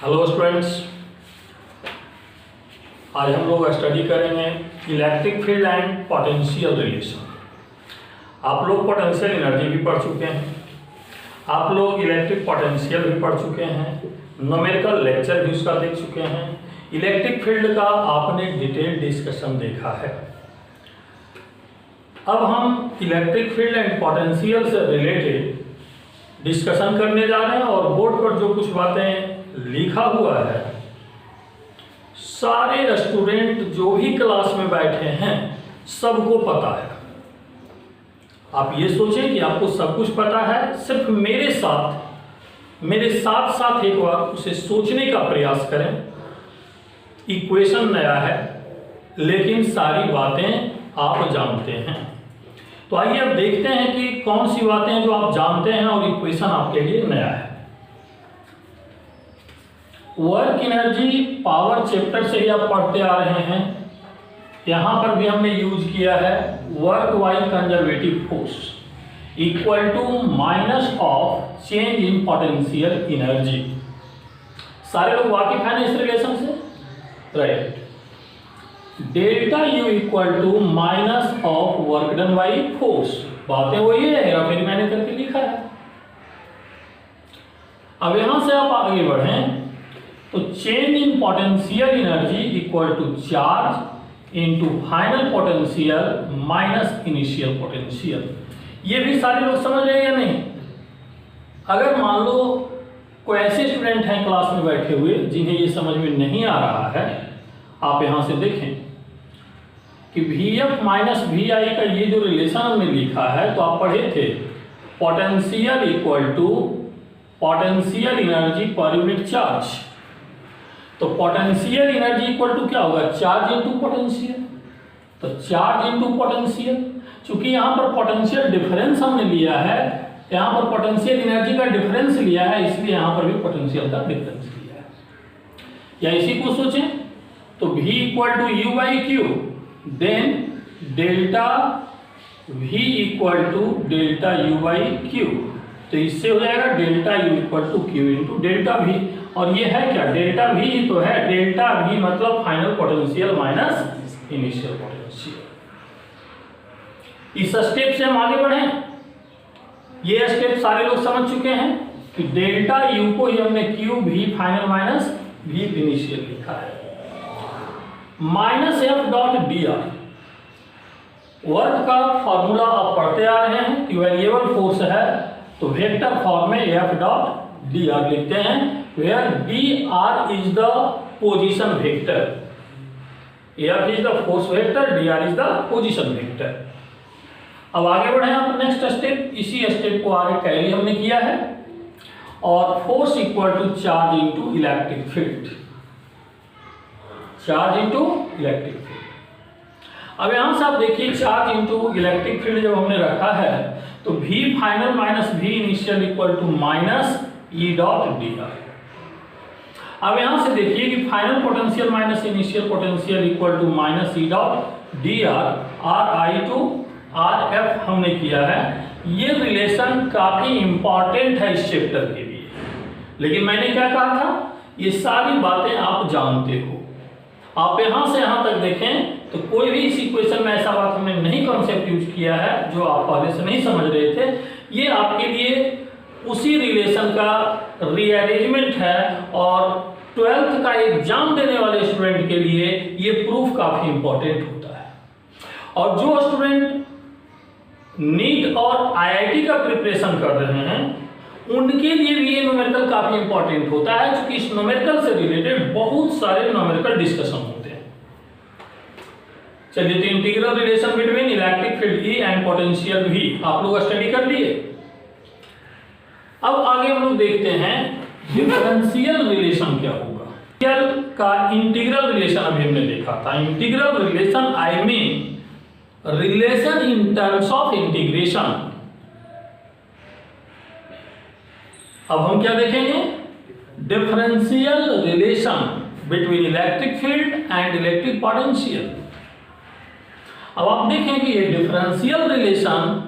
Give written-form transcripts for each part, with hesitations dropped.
Hello students, आज हम लोग स्टडी करेंगे electric field and potential relation. आप लोग पोटेंशियल एनर्जी भी पढ़ चुके हैं, आप लोग इलेक्ट्रिक पोटेंशियल भी पढ़ चुके हैं, न्यूमेरिकल लेक्चर भी उसका देख चुके हैं, इलेक्ट्रिक फील्ड का आपने डिटेल डिस्कशन देखा है। अब हम इलेक्ट्रिक फील्ड एंड पोटेंशियल से रिलेटेड डिस्कशन करने जा रहे हैं और बोर्ड पर जो कुछ बातें लिखा हुआ है सारे स्टूडेंट जो भी क्लास में बैठे हैं सबको पता है। आप ये सोचें कि आपको सब कुछ पता है, सिर्फ मेरे साथ साथ एक बार उसे सोचने का प्रयास करें। इक्वेशन नया है लेकिन सारी बातें आप जानते हैं। तो आइए अब देखते हैं कि कौन सी बातें जो आप जानते हैं और इक्वेशन आपके लिए नया है। वर्क एनर्जी पावर चैप्टर से ही आप पढ़ते आ रहे हैं। यहां पर भी हमने यूज किया है work by conservative force equal to minus of change in potential energy. सारे लोग वाकिफ हैं ना इस रिलेशन से? Right. Delta U equal to minus of work done by force. बातें वही है या फिर मैंने करके लिखा है। अब यहां से आप आगे बढ़ें तो change in potential energy equal to charge into final potential minus initial potential. ये भी सारे लोग समझ रहे हैं या नहीं? अगर मान लो कोई ऐसे स्टूडेंट हैं क्लास में बैठे हुए जिन्हें ये समझ में नहीं आ रहा है, आप यहां से देखें कि Vf माइनस Vi का ये जो रिलेशन हमने लिखा है तो आप पढ़े थे potential equal to potential energy per unit charge. तो पोटेंशियल एनर्जी इक्वल टू क्या होगा? Charge into potential. तो चार्ज इनटू पोटेंशियल, चूंकि यहां पर पोटेंशियल डिफरेंस हमने लिया है, यहां पर पोटेंशियल एनर्जी का डिफरेंस लिया है, इसलिए यहां पर भी पोटेंशियल का डिफरेंस लिया है। या इसी को सोचें तो V equal to U by Q, then delta V equal to delta U by Q. तो इससे हो जाएगा delta U equal to Q into delta V। और ये है क्या? डेल्टा V ही तो है। डेल्टा V मतलब final potential minus initial potential. इस स्टेप से हम आगे बढ़ें। ये स्टेप सारे लोग समझ चुके हैं कि डेल्टा U को ही हमने Q V final minus V initial लिखा है। Minus F dot D R, work का फॉर्मूला आप पढ़ते आ रहे हैं कि वेरिएबल फोर्स है तो वेक्टर फॉर्म में एफ डॉट डी आर लिखते हैं, where d r is the position vector. F is the force vector, d r is the position vector. अब आगे बढ़े आप नेक्स्ट स्टेप। इसी स्टेप को आगे कैरी हमने किया है और force equal to charge into electric field. Charge into electric field. अब यहां से आप देखिए चार्ज इनटू इलेक्ट्रिक फील्ड जब हमने रखा है तो V final minus V initial equal to minus E dot D R. अब यहां से देखिए कि final potential minus initial potential equal to minus E dot D R, R I to R F हमने किया है। ये रिलेशन काफी इंपॉर्टेंट है इस चैप्टर के लिए, लेकिन मैंने क्या कहा था, ये सारी बातें आप जानते हो। आप यहां से यहां तक देखें तो कोई भी इस इक्वेशन में ऐसा बात हमने नहीं कॉन्सेप्ट यूज किया है जो आप पहले से नहीं समझ रहे थे। ये आपके लिए उसी रिलेशन का रीअरेंजमेंट है और 12th का एग्जाम देने वाले स्टूडेंट के लिए ये प्रूफ काफी इंपॉर्टेंट होता है। और जो स्टूडेंट नीट और आईआईटी का प्रिपरेशन कर रहे हैं उनके लिए भी ये न्यूमेरिकल काफी इंपॉर्टेंट होता है, क्योंकि इस न्यूमेरिकल से रिलेटेड बहुत सारे न्यूमेरिकल डिस्कशन होते हैं। चलिए, तो integral relation between electric field E and potential V आप लोग स्टडी कर लिए। अब आगे हम लोग देखते हैं डिफरेंशियल रिलेशन क्या होगा। का इंटीग्रल रिलेशन अभी हमने देखा था। Integral relation I mean relation in terms of integration. अब हम क्या देखेंगे? Differential relation between electric field and electric potential. अब आप देखें कि ये डिफरेंशियल रिलेशन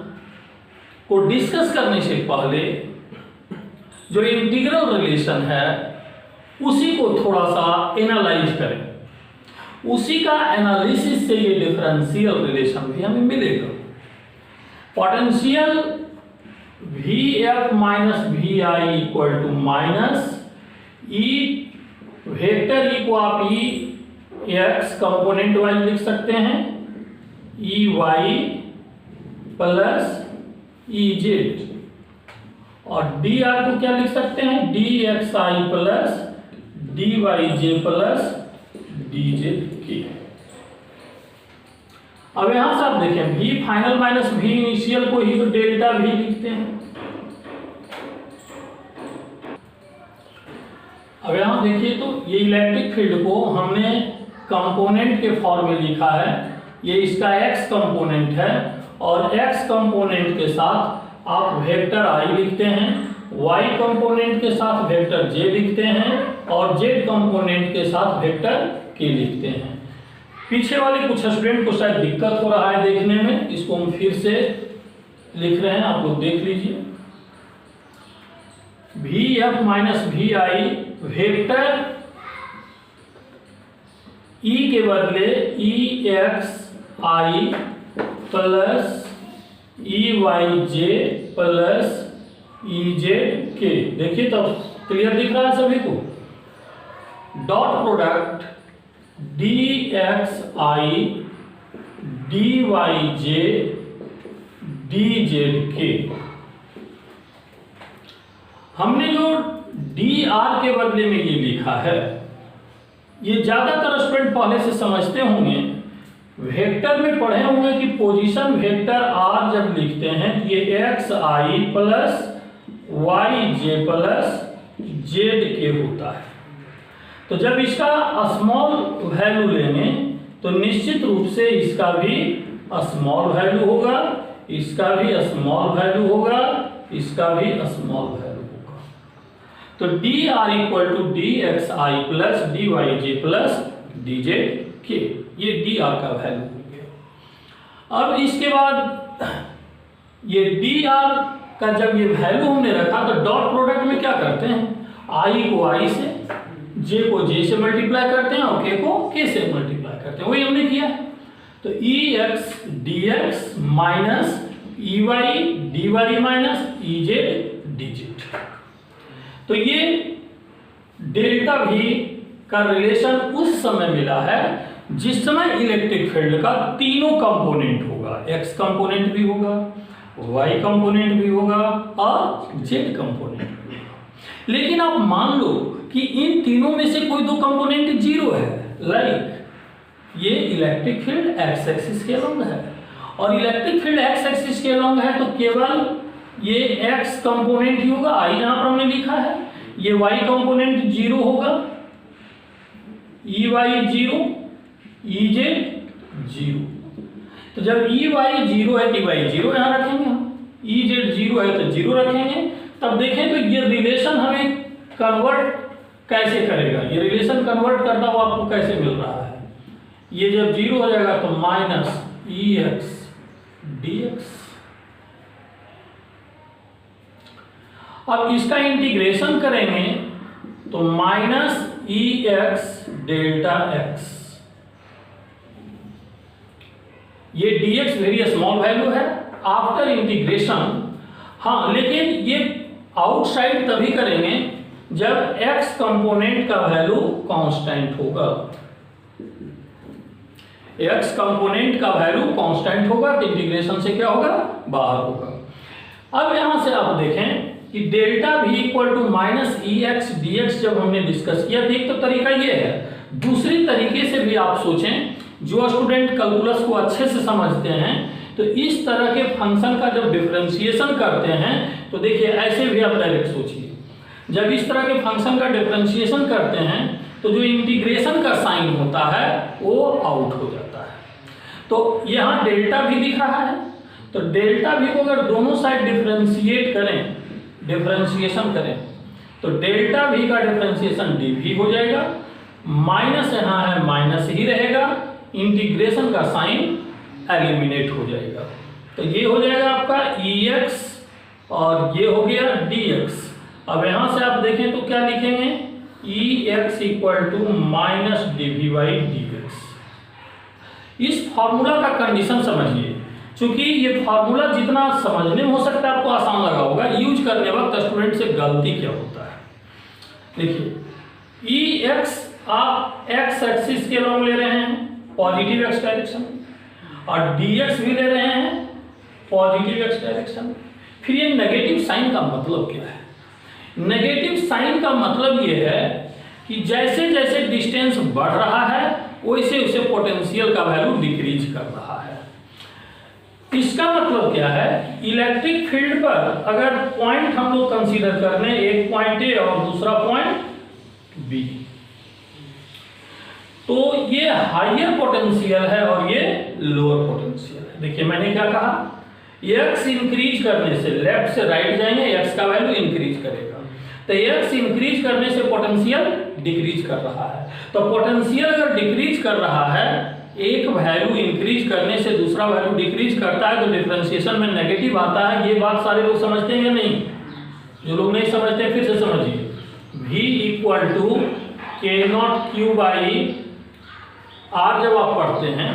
को डिस्कस करने से पहले जो इंटीग्रल रिलेशन है उसी को थोड़ा सा एनालाइज करें, उसी का एनालिसिस से ये डिफरेंशियल रिलेशन भी हमें मिलेगा। Potential Vf minus Vi equal to minus E vector E को आप ई एक्स कंपोनेंट वाइज लिख सकते हैं, E Y plus E Z, और डी आर को क्या लिख सकते हैं, D X I plus D Y J plus D Z के। अब यहां से आप देखें V final minus V initial को ही तो डेल्टा V लिखते हैं। अब यहां देखिए तो ये इलेक्ट्रिक फील्ड को हमने कंपोनेंट के फॉर्म में लिखा है, ये इसका x कंपोनेंट है, और x कंपोनेंट के साथ आप वेक्टर i लिखते हैं, y कंपोनेंट के साथ वेक्टर j लिखते हैं, और z कंपोनेंट के साथ वेक्टर k लिखते हैं। पीछे वाले कुछ स्टूडेंट को शायद दिक्कत हो रहा है देखने में, इसको हम फिर से लिख रहे हैं, आप लोग देख लीजिए। Vf minus Vi vector E के बदले EXI plus EYJ plus EZK। देखिए तो क्लियर दिख रहा है सभी को। Dot product DXI DYJ DZK। हमने जो DR के बदले में ये लिखा है, ये ज्यादातर स्टूडेंट पहले से समझते होंगे, वेक्टर में पढ़े होंगे कि पोजीशन वेक्टर R जब लिखते हैं ये XI plus YJ plus ZK होता है। तो जब इसका स्मॉल वैल्यू लेंगे तो निश्चित रूप से इसका भी स्मॉल वैल्यू होगा, इसका भी स्मॉल वैल्यू होगा, इसका भी स्मॉल वैल्यू होगा। तो DR equal to DXI plus DYJ plus DZK, ये DR का वैल्यू हो गया। अब इसके बाद ये DR का जब ये वैल्यू हमने रखा तो डॉट प्रोडक्ट में क्या करते हैं, I को I से, J को J से मल्टीप्लाई करते हैं और K को K से मल्टीप्लाई करते हैं, वही हमने किया है। तो EX DX minus EY DY minus EZ DZ। तो ये डेल्टा V का रिलेशन उस समय मिला है जिस समय इलेक्ट्रिक फील्ड का तीनों कंपोनेंट होगा, X कंपोनेंट भी होगा, Y कंपोनेंट भी होगा और Z कंपोनेंट भी होगा। लेकिन आप मान लो कि इन तीनों में से कोई दो कंपोनेंट जीरो है, लाइक ये इलेक्ट्रिक फील्ड एक्स एक्सिस के अलोंग है, और इलेक्ट्रिक फील्ड एक्स एक्सिस के अलोंग है तो केवल ये एक्स कंपोनेंट ही होगा, आई जहां पर हमने लिखा है, ये वाई कंपोनेंट जीरो होगा, E Y zero, E Z zero. तो जब ई वाई जीरो है तो वाई जीरो यहां रखेंगे हम, ई जेड जीरो है तो जीरो रखेंगे। तब देखें तो ये रिलेशन हमें कन्वर्ट कैसे करेगा, ये रिलेशन कन्वर्ट करता हुआ आपको कैसे मिल रहा है, ये जब जीरो हो जाएगा तो minus E X D x. अब इसका इंटीग्रेशन करेंगे तो minus E x delta x, ये dx वेरी स्मॉल वैल्यू है आफ्टर इंटीग्रेशन। हाँ, लेकिन ये आउटसाइड तभी करेंगे जब x कंपोनेंट का वैल्यू कांस्टेंट होगा, x कंपोनेंट का वैल्यू कांस्टेंट होगा तो इंटीग्रेशन से क्या होगा, बाहर होगा। अब यहां से आप देखें कि delta v equal to minus E X D X जब हमने डिस्कस किया, एक तो तरीका ये है, दूसरी तरीके से भी आप सोचें, जो स्टूडेंट कैलकुलस को अच्छे से समझते हैं तो इस तरह के फंक्शन का जब डिफरेंशिएशन करते हैं तो देखिए ऐसे भी आप डायरेक्ट सोचिए, जब इस तरह के फंक्शन का डिफरेंशिएशन करते हैं तो जो इंटीग्रेशन का साइन होता है वो आउट हो जाता है। तो यहाँ डेल्टा भी दिख रहा है, तो डेल्टा भी को अगर दोनों साइड डिफरेंशिएट करें, डिफरेंशिएशन करें तो डेल्टा भी का डिफरेंशिएशन डी भी हो जाएगा, माइनस यहाँ है माइनस ही रहेगा, इंटीग्रेशन का साइन एलिमिनेट हो जाएगा। तो ये हो जाएगा आपका EX और ये हो गया DX। अब यहाँ से आप देखें तो क्या लिखेंगे, E x equal to minus dv by dx। इस फॉर्मूला का कंडीशन समझिए, क्योंकि ये फॉर्मूला जितना समझने में हो सकता है आपको आसान लगा होगा, यूज करने वक्त स्टूडेंट से गलती क्या होता है। देखिए ई एक्स आप एक्स एक्सिस के लॉन्ग ले रहे हैं पॉजिटिव एक्स डायरेक्शन, और dx भी ले रहे हैं पॉजिटिव एक्स डायरेक्शन। फिर ये नेगेटिव साइन का मतलब क्या है? नेगेटिव साइन का मतलब ये है कि जैसे जैसे डिस्टेंस बढ़ रहा है वैसे वैसे पोटेंशियल का वैल्यू डिक्रीज कर रहा है। इसका मतलब क्या है? इलेक्ट्रिक फील्ड पर अगर पॉइंट हम लोग कंसीडर कर लें, एक पॉइंट ए और दूसरा पॉइंट बी, तो ये हायर पोटेंशियल है और ये लोअर पोटेंशियल है। देखिए मैंने क्या कहा, एक्स इंक्रीज करने से लेफ्ट से राइट जाएंगे, एक्स का वैल्यू इंक्रीज करेगा, तो एक्स इंक्रीज करने से पोटेंशियल डिक्रीज कर रहा है। तो पोटेंशियल अगर डिक्रीज कर रहा है, एक वैल्यू इंक्रीज करने से दूसरा वैल्यू डिक्रीज करता है, तो डिफरेंशिएशन में नेगेटिव आता है। ये बात सारे लोग समझते हैं या नहीं? जो लोग नहीं समझते फिर से समझिए। v equal to K naught Q by are जब आप पढ़ते हैं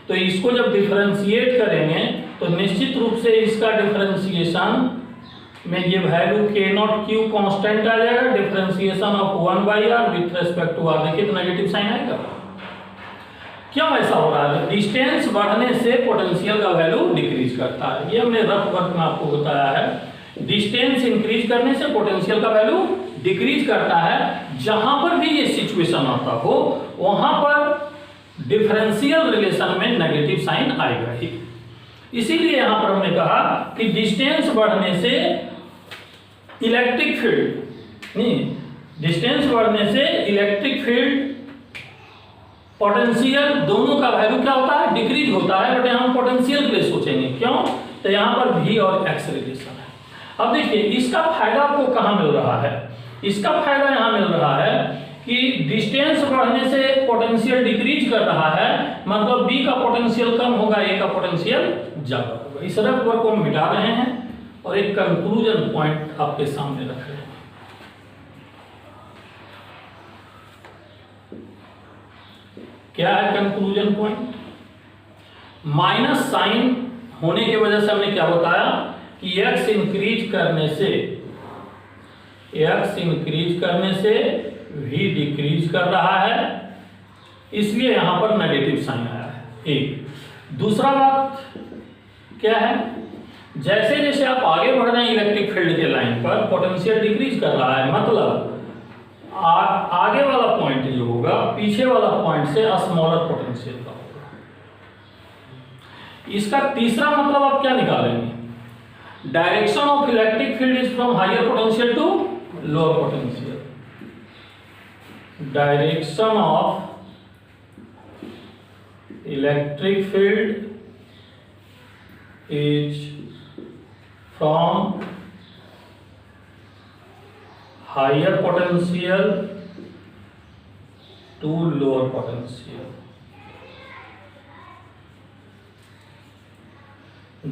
तो इसको जब डिफरेंशिएट करेंगे तो निश्चित रूप से इसका डिफरेंशिएशन में ये वैल्यू के नॉट क्यू कांस्टेंट आ जाएगा, differentiation of 1/r with respect to r। देखिए तो नेगेटिव साइन आएगा। क्यों ऐसा हो रहा है? डिस्टेंस बढ़ने से पोटेंशियल का वैल्यू डिक्रीज करता है। ये हमने रफ वर्क में आपको बताया है। डिस्टेंस इंक्रीज करने से पोटेंशियल का वैल्यू डिक्रीज करता है। जहां पर भी ये सिचुएशन आता हो वहां पर डिफरेंशियल रिलेशन में नेगेटिव साइन आएगा ही। इसीलिए यहां पर हमने कहा कि डिस्टेंस बढ़ने से इलेक्ट्रिक फील्ड नहीं, डिस्टेंस बढ़ने से इलेक्ट्रिक फील्ड पोटेंशियल दोनों का वैल्यू क्या होता है? डिक्रीज होता है। बट यहां हम पोटेंशियल के लिए सोचेंगे। क्यों? तो यहां पर v और x रिलेशन है। अब देखिए इसका फायदा आपको कहां मिल रहा है? इसका फायदा यहां मिल रहा है कि डिस्टेंस बढ़ने से पोटेंशियल डिक्रीज कर रहा है, मतलब b का पोटेंशियल कम होगा, a का पोटेंशियल ज्यादा होगा। इस रफ वर्क को हम मिटा रहे हैं और एक कंक्लूजन पॉइंट आपके सामने रख रहे हैं। क्या है कंक्लूजन पॉइंट? माइनस साइन होने की वजह से हमने क्या बताया कि x इंक्रीज करने से v डिक्रीज कर रहा है, इसलिए यहां पर नेगेटिव साइन आया है। एक दूसरा बात क्या है, जैसे जैसे आप आगे बढ़ रहे हैं इलेक्ट्रिक फील्ड के लाइन पर पोटेंशियल डिक्रीज कर रहा है, मतलब आगे वाला पॉइंट जो होगा पीछे वाला पॉइंट से स्मॉलर पोटेंशियल का होगा। इसका तीसरा मतलब आप क्या निकालेंगे? Direction of electric field is from higher potential to lower potential. Direction of electric field is from higher potential to lower potential.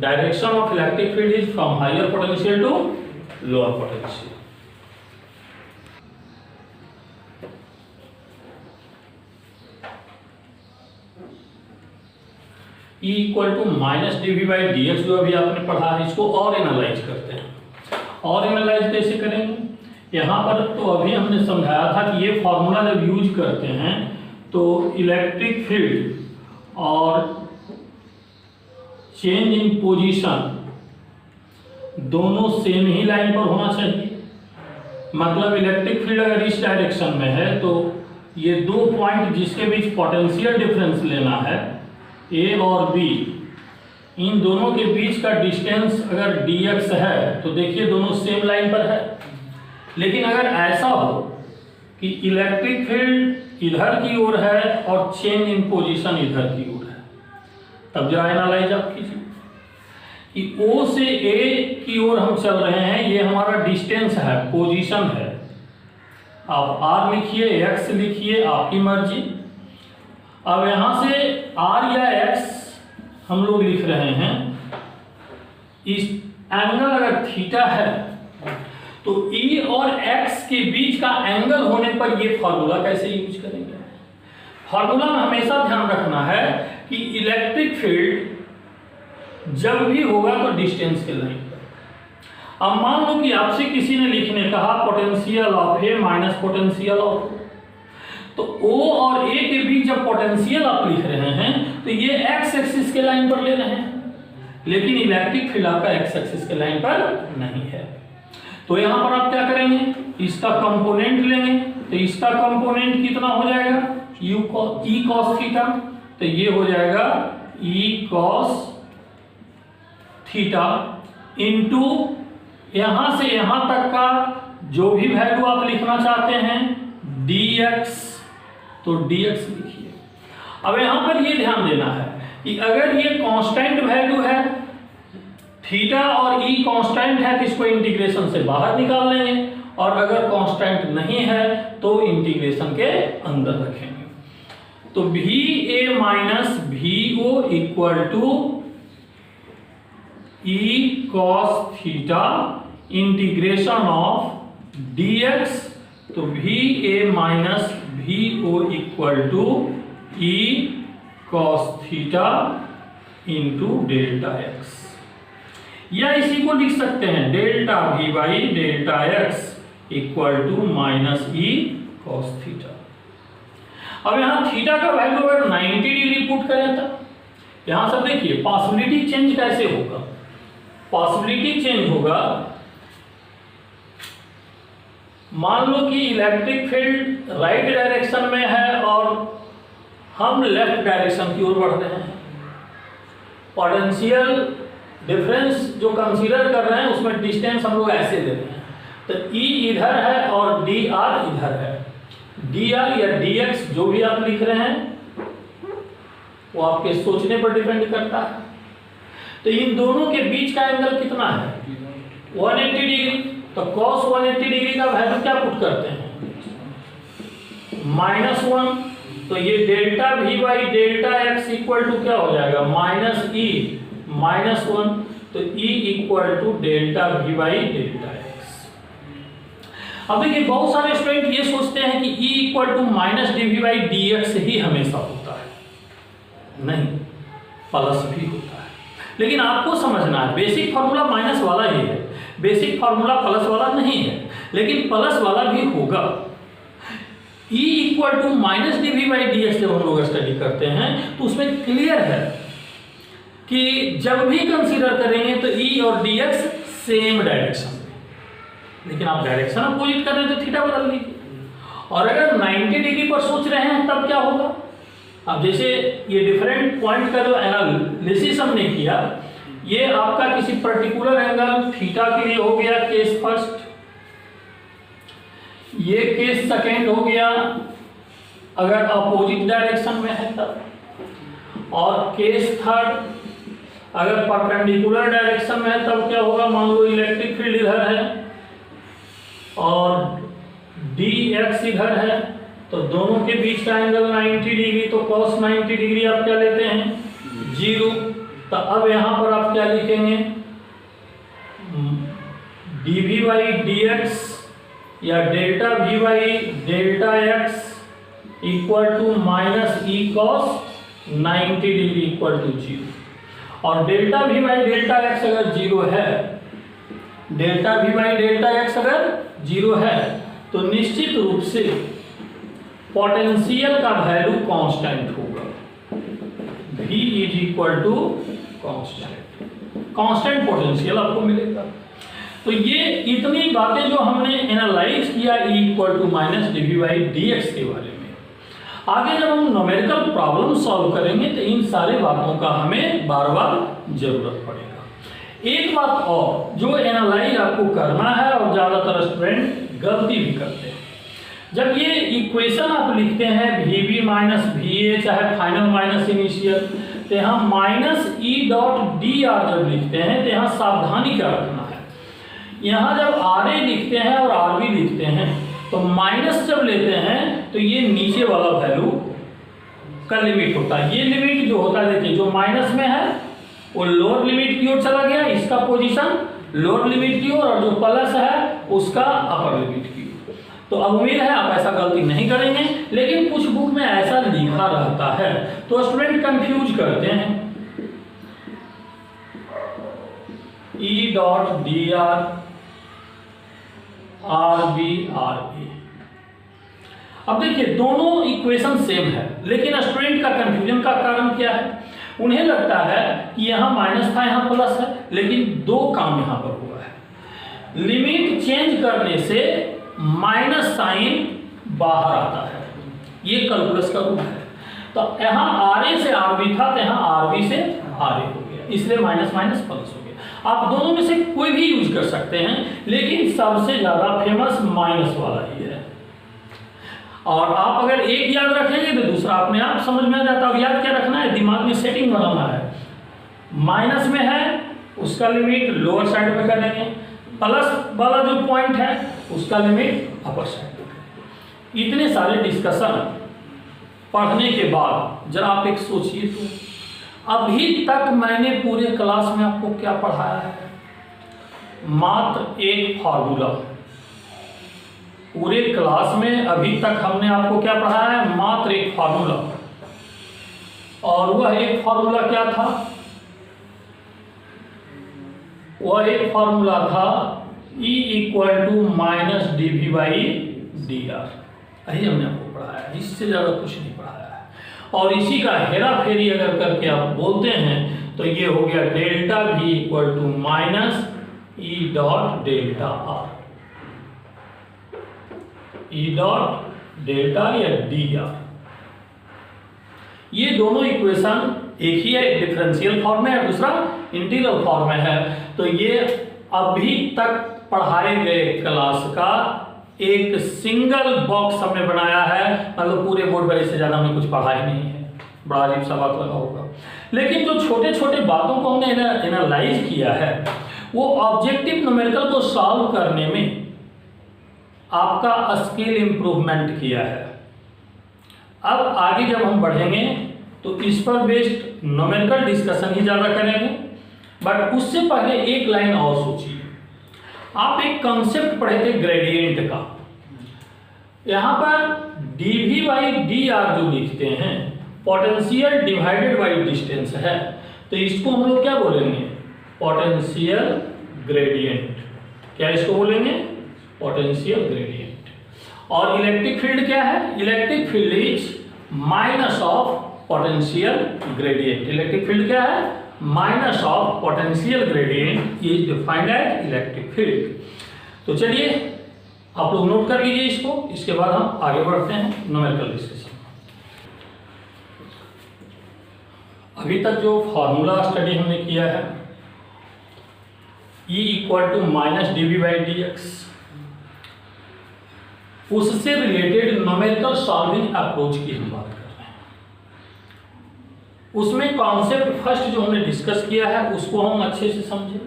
Direction of electric field is from higher potential to lower potential. E equal to minus dv by dx जो अभी आपने पढ़ा है, इसको और analyse करते हैं। और एनालाइज कैसे करेंगे? यहाँ पर तो अभी हमने समझाया था कि ये फॉर्मूला जब यूज करते हैं तो इलेक्ट्रिक फील्ड और चेंज इन पोजीशन दोनों सेम ही लाइन पर होना चाहिए। मतलब इलेक्ट्रिक फील्ड अगर इस डायरेक्शन में है तो ये दो पॉइंट जिसके बीच पोटेंशियल डिफरेंस लेना है ए और बी, इन दोनों के बीच का डिस्टेंस अगर dx है तो देखिए दोनों सेम लाइन पर है। लेकिन अगर ऐसा हो कि इलेक्ट्रिक फील्ड इधर की ओर है और चेंज इन पोजीशन इधर की ओर है, तब जरा एनालाइज आप कीजिए कि O से A की ओर हम चल रहे हैं, ये हमारा डिस्टेंस है, पोजीशन है। आप R लिखिए, X लिखिए, आपकी मर्जी। अब यहां से R या X हम लोग लिख रहे हैं, इस एंगल अगर थीटा है तो E और X के बीच का एंगल होने पर ये फॉर्मूला कैसे यूज करेंगे? फॉर्मूला में हमेशा ध्यान रखना है कि इलेक्ट्रिक फील्ड जब भी होगा तो डिस्टेंस के लाइन पर। अब मान लो कि आपसे किसी ने लिखने कहा potential of A minus potential of O, तो O और A के बीच जब पोटेंशियल आप लिख रहे हैं तो ये एक्स एक्सिस के लाइन पर ले रहे हैं, लेकिन इलेक्ट्रिक फील्ड आपका एक्स एक्सिस के लाइन पर नहीं है। तो यहां पर आप क्या करेंगे, इसका कंपोनेंट लेंगे, तो इसका कंपोनेंट कितना हो जाएगा, ई कॉस थीटा, तो ये हो जाएगा ई कॉस थीटा इंटू यहां से यहां तक का जो भी वैल्यू आप लिखना चाहते हैं dx, तो dx लिखिए। अब यहां पर ये ध्यान देना है कि अगर ये कांस्टेंट वैल्यू है, थीटा और ई कांस्टेंट है, तो इसको इंटीग्रेशन से बाहर निकाल लेंगे, और अगर कांस्टेंट नहीं है तो इंटीग्रेशन के अंदर रखेंगे। तो V A minus V O equal to E cos theta integration of dx, तो V A minus V O equal to E cos theta into delta X, या इसी को लिख सकते हैं delta V by delta X equal to minus E cos theta. अब यहां theta का वैल्यू अगर 90 डिग्री पुट करें तो यहां से देखिए पॉसिबिलिटी चेंज कैसे होगा। पॉसिबिलिटी चेंज होगा, मान लो कि इलेक्ट्रिक फील्ड राइट डायरेक्शन में है और हम लेफ्ट डायरेक्शन की ओर बढ़ रहे हैं। पोटेंशियल डिफरेंस जो कंसीडर कर रहे हैं उसमें डिस्टेंस हम लोग ऐसे दे रहे हैं, तो E इधर है और dr इधर है। dr या dx जो भी आप लिख रहे हैं वो आपके सोचने पर डिपेंड करता है। तो इन दोनों के बीच का एंगल कितना है, 180 डिग्री। तो cos 180 डिग्री का वैल्यू क्या पुट करते हैं, -1, तो ये delta V by delta X equal to क्या हो जाएगा, -1, तो E equal to delta V by delta X. अब देखिए बहुत सारे स्टूडेंट ये सोचते हैं कि E equal to minus D we by D x ही हमेशा होता है, नहीं, प्लस भी होता है। लेकिन आपको समझना है बेसिक फॉर्मूला माइनस वाला ही है, बेसिक फॉर्मूला प्लस वाला नहीं है, लेकिन प्लस वाला भी होगा। E equal to minus D we by D X जब हम लोग स्टडी करते हैं तो उसमें क्लियर है कि जब भी कंसीडर करेंगे तो E और dx सेम डायरेक्शन में, लेकिन आप डायरेक्शन अपोजिट कर रहे हैं तो थीटा बदल लीजिए। और अगर 90 डिग्री पर सोच रहे हैं तब क्या होगा, अब जैसे ये डिफरेंट पॉइंट का जो एनालिसिस हमने किया, ये आपका किसी पर्टिकुलर एंगल थीटा के लिए हो गया केस फर्स्ट, ये केस सेकेंड हो गया अगर अपोजिट डायरेक्शन में है तब, और केस थर्ड अगर परपेंडिकुलर डायरेक्शन में है तब क्या होगा, मान लो इलेक्ट्रिक फील्ड इधर है और dx इधर है, तो दोनों के बीच का एंगल 90 डिग्री, तो cos 90 डिग्री आप क्या लेते हैं, 0। तो अब यहां पर आप क्या लिखेंगे, dv बाई dx या delta v by delta x equal to minus E cos 90 degree equal to 0। और delta v by delta x अगर 0 है, delta v by delta x अगर 0 है तो निश्चित रूप से पोटेंशियल का वैल्यू कांस्टेंट होगा, v is equal to constant potential आपको मिलेगा। तो ये इतनी बातें जो हमने एनालाइज किया E equal to minus D we by D X के बारे में, आगे जब हम न्यूमेरिकल प्रॉब्लम सॉल्व करेंगे तो इन सारे बातों का हमें बार बार जरूरत पड़ेगा। एक बात और जो एनालाइज आपको करना है और ज़्यादातर स्टूडेंट गलती भी करते हैं, जब ये इक्वेशन आप लिखते हैं V B minus V A चाहे फाइनल माइनस इनिशियल, तो यहाँ minus E dot D R जब लिखते हैं तो यहाँ सावधानी क्या रखना है, यहाँ जब आर ए लिखते हैं और आर बी लिखते हैं तो माइनस जब लेते हैं तो ये नीचे वाला वैल्यू का लिमिट होता है। ये लिमिट जो होता है देखिए, जो माइनस में है वो लोअर लिमिट की ओर चला गया, इसका पोजीशन लोअर लिमिट की ओर, और जो प्लस है उसका अपर लिमिट की ओर। तो अब उम्मीद है आप ऐसा गलती नहीं करेंगे, लेकिन कुछ बुक में ऐसा लिखा रहता है तो स्टूडेंट कंफ्यूज करते हैं। E dot D R r b r a. अब देखिए दोनों इक्वेशन सेम है, लेकिन स्टूडेंट का कंफ्यूजन का कारण क्या है? उन्हें लगता है कि यहाँ माइनस था यहाँ प्लस है, लेकिन दो काम यहाँ पर हुआ है। लिमिट चेंज करने से माइनस साइन बाहर आता है, ये कैलकुलस का रूल है। तो यहाँ आर ए से आर बी था तो यहाँ आर बी से आर ए हो गया, इसलिए माइनस माइनस प्लस हो गया। आप दोनों में से कोई भी यूज कर सकते हैं, लेकिन सबसे ज्यादा फेमस माइनस वाला ही है। और आप अगर एक याद रखेंगे तो दूसरा अपने आप समझ में आ जाता है। याद क्या रखना है, दिमाग में सेटिंग बनाना है। माइनस में है उसका लिमिट लोअर साइड में करेंगे, प्लस वाला जो पॉइंट है उसका लिमिट अपर साइड में करेंगे। इतने सारे डिस्कशन पढ़ने के बाद जरा आप एक सोचिए तो, अभी तक मैंने पूरे क्लास में आपको क्या पढ़ाया है? मात्र एक फार्मूला। पूरे क्लास में अभी तक हमने आपको क्या पढ़ाया है? मात्र एक फार्मूला। और वह एक फार्मूला क्या था? वह एक फार्मूला था E equal to minus D we by D R. यही हमने आपको पढ़ाया है, इससे ज़्यादा कुछ नहीं पढ़ाया है। और इसी का हेरा फेरी अगर करके आप बोलते हैं तो ये हो गया delta V equal to minus E dot delta R. E dot delta या डी आर, ये दोनों इक्वेशन एक ही है, एक डिफरेंशियल फॉर्म में है, दूसरा इंटीग्रल फॉर्म में है। तो ये अभी तक पढ़ाए गए क्लास का एक सिंगल बॉक्स हमने बनाया है, मतलब पूरे बोर्ड पर इससे ज्यादा हमने कुछ पढ़ा ही नहीं है। बड़ा अजीब सा बात लगा होगा, लेकिन जो छोटे छोटे बातों को हमने एनालाइज किया है वो ऑब्जेक्टिव न्यूमेरिकल को सॉल्व करने में आपका स्किल इंप्रूवमेंट किया है। अब आगे जब हम बढ़ेंगे तो इस पर बेस्ड न्यूमेरिकल डिस्कशन ही ज़्यादा करेंगे, बट उससे पहले एक लाइन और सोचिए। आप एक कॉन्सेप्ट पढ़े थे ग्रेडियंट का, यहाँ पर D we by D R जो लिखते हैं पोटेंशियल डिवाइडेड बाई डिस्टेंस है, तो इसको हम लोग क्या बोलेंगे? Potential gradient. क्या इसको बोलेंगे? Potential gradient. और इलेक्ट्रिक फील्ड क्या है? Electric field is minus of potential gradient. Electric field क्या है? Minus of potential gradient is defined as electric field. तो चलिए आप लोग नोट कर लीजिए इसको, इसके बाद हम आगे बढ़ते हैं न्यूमेरिकल डिस्कशन। अभी तक जो फॉर्मूला स्टडी हमने किया है E equal to minus D we by D X, उससे रिलेटेड न्यूमेरिकल सॉल्विंग अप्रोच की हम बात कर रहे हैं। उसमें कॉन्सेप्ट फर्स्ट जो हमने डिस्कस किया है उसको हम अच्छे से समझें।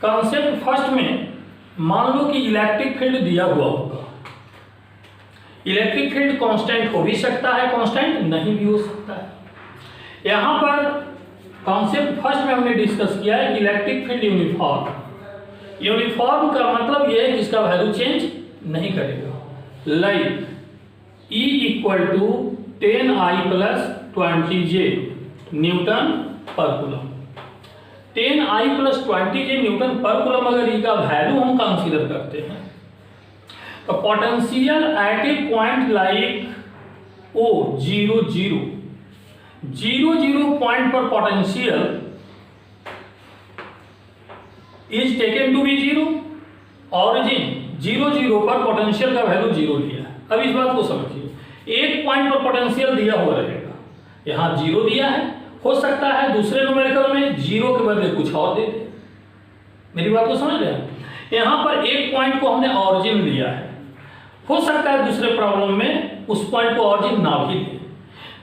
कॉन्सेप्ट फर्स्ट में मान लो कि इलेक्ट्रिक फील्ड दिया हुआ होगा। इलेक्ट्रिक फील्ड कांस्टेंट हो भी सकता है, कांस्टेंट नहीं भी हो सकता है। यहाँ पर कॉन्सेप्ट फर्स्ट में हमने डिस्कस किया है कि इलेक्ट्रिक फील्ड यूनिफॉर्म। यूनिफॉर्म का मतलब यह है कि इसका वैल्यू चेंज नहीं करेगा। Like E equal to 10I plus 20J newton पर coulomb. 10I plus 20J newton पर कूलम अगर E का वैल्यू हम कंसीडर करते हैं तो potential at a point like O 0 0 0 0 point पर potential is taken to be 0। Origin 0 0 पर पोटेंशियल का वैल्यू 0 लिया है। अब इस बात को समझिए, एक पॉइंट पर पोटेंशियल दिया हुआ रहेगा, यहाँ 0 दिया है, हो सकता है दूसरे न्यूमेरिकल में 0 के बदले कुछ और दे दे। मेरी बात को समझ रहे हैं? यहाँ पर एक पॉइंट को हमने ऑरिजिन लिया है, हो सकता है दूसरे प्रॉब्लम में उस पॉइंट को ऑरिजिन ना भी दे।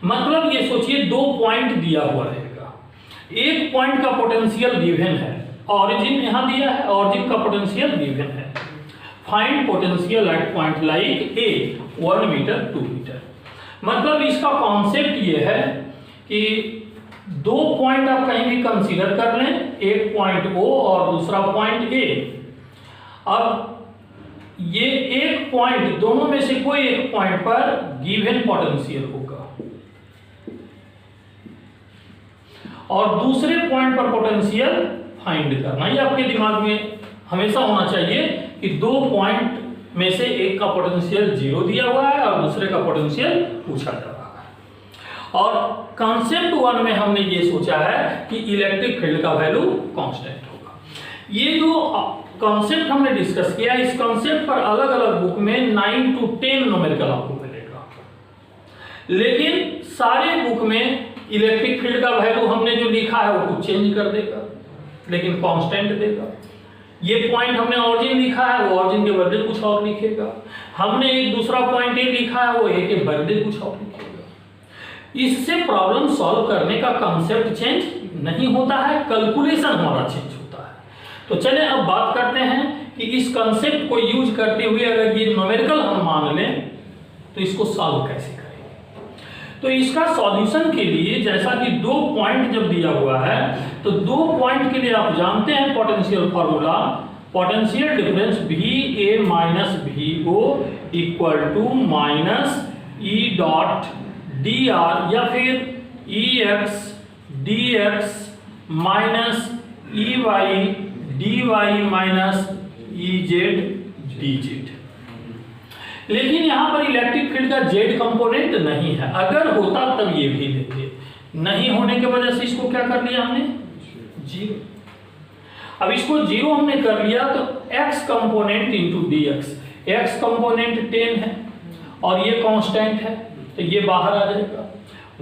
मतलब ये सोचिए 2 पॉइंट दिया हुआ रहेगा, एक पॉइंट का पोटेंशियल गिवन है, ऑरिजिन यहाँ दिया है, ऑरिजिन का पोटेंशियल गिवन है। Find potential at point like A 1 metre 2 metre. मतलब इसका कॉन्सेप्ट ये है कि 2 पॉइंट आप कहीं भी कंसीडर कर लें, एक पॉइंट O और दूसरा पॉइंट A। अब ये एक पॉइंट, दोनों में से कोई एक पॉइंट पर गिवन पोटेंशियल होगा और दूसरे पॉइंट पर पोटेंशियल फाइंड करना। ये आपके दिमाग में हमेशा होना चाहिए कि दो पॉइंट में से एक का पोटेंशियल 0 दिया हुआ है और दूसरे का पोटेंशियल पूछा जा रहा है। और कॉन्सेप्ट 1 में हमने ये सोचा है कि इलेक्ट्रिक फील्ड का वैल्यू कांस्टेंट होगा। ये जो कॉन्सेप्ट हमने डिस्कस किया, इस कॉन्सेप्ट पर अलग अलग बुक में 9 to 10 न्यूमेरिकल आपको मिलेगा, लेकिन सारे बुक में इलेक्ट्रिक फील्ड का वैल्यू हमने जो लिखा है वो कुछ चेंज कर देगा, लेकिन कांस्टेंट देगा। ये पॉइंट हमने ऑरिजिन लिखा है, वो ऑरिजिन के बदले कुछ और लिखेगा। हमने एक दूसरा पॉइंट ए लिखा है, वो ए के बदले कुछ और लिखेगा। इससे प्रॉब्लम सॉल्व करने का कॉन्सेप्ट चेंज नहीं होता है, कैलकुलेशन हमारा चेंज होता है। तो चलिए अब बात करते हैं कि इस कॉन्सेप्ट को यूज करते हुए अगर ये न्यूमेरिकल हम मान लें तो इसको सॉल्व कैसे करेंगे। तो इसका सॉल्यूशन के लिए, जैसा कि दो पॉइंट जब दिया हुआ है तो दो पॉइंट के लिए आप जानते हैं potential formula, potential difference VA minus VO equal to minus E dot dr या फिर EX dx minus EY dy minus EZ dz। लेकिन यहां पर इलेक्ट्रिक फील्ड का जेड कंपोनेंट नहीं है, अगर होता तब ये भी लेते, नहीं होने की वजह से इसको क्या कर लिया हमने, 0। अब इसको 0 हमने कर लिया तो x component into dx, x component 10 है और ये कांस्टेंट है तो ये बाहर आ जाएगा,